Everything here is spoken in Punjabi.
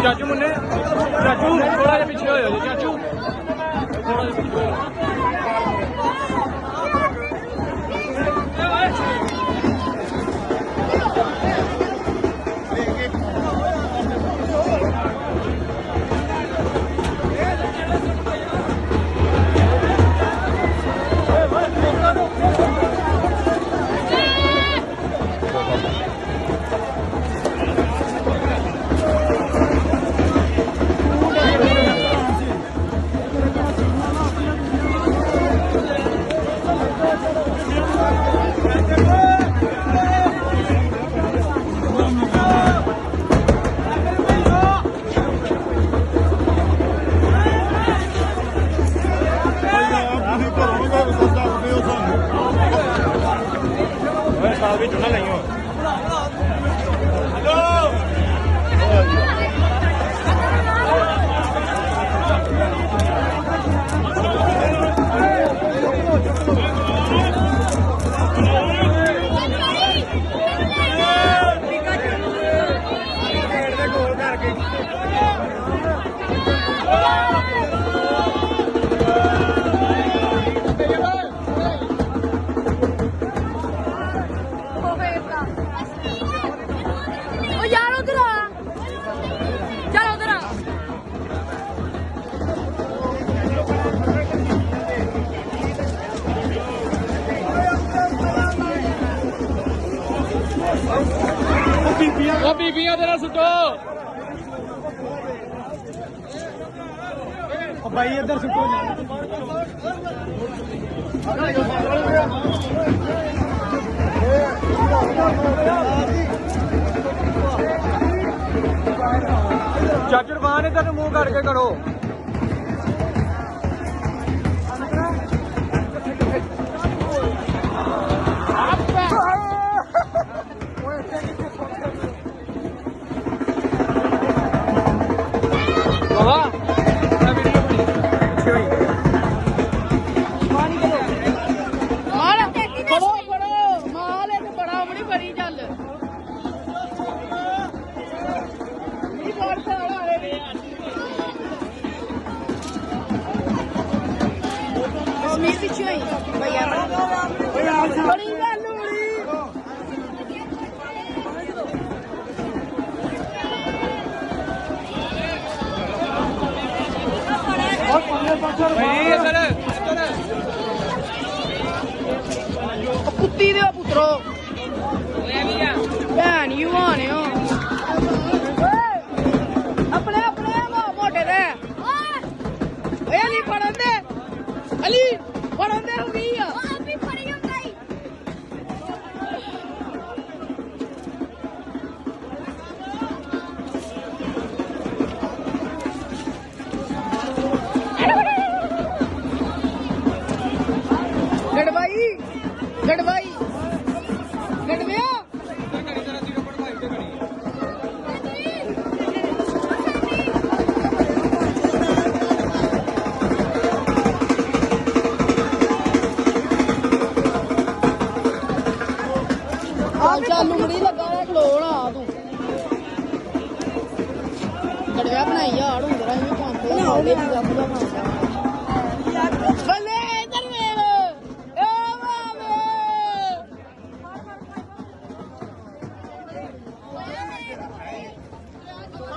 ਚਾਚੂ ਮੁੰਨੇ ਚਾਚੂ ਥੋੜਾ ਜਿਹਾ ਪਿੱਛੇ ਹੋ ਜਾਓ ਜੀ ਚਾਚੂ ਥੋੜਾ ਜਿਹਾ ਪਿੱਛੇ ਹੋ ਵਿੱਚ ਨਾ ਲਈਓ ਬੀਬੀਆਂ ਦੇ ਨਾਲ ਸੁੱਟੋ ਬਾਈ ਇੱਧਰ ਸੁੱਟੋ ਚਾਚੂ ਰਵਾਨ ਇੱਧਰ ਨੂੰ ਮੂੰਹ ਕਰਕੇ ਕਰੋ ਕੁੱਤੀ ਦੇ ਪੁੱਤਰੋ ਭੈਣ ਯੂ ਆਣੇ ਹੋ ਆਪਣੇ ਆਪਣੇ ਮੋਟੇ ਦੇ ਓਏ ਅਲੀ ਪੜਨ ਦੇ ਅਲੀ ਪੜਨ ਦੇ ਹੋ ਗਈ ਆ ਆਪੀ ਪੜੀ ਹੁੰਦਾ ਹੀ गड़वाई गड़विया चालू बड़ी लगा खलोना तू गड़विया बनाई आड़ होंगे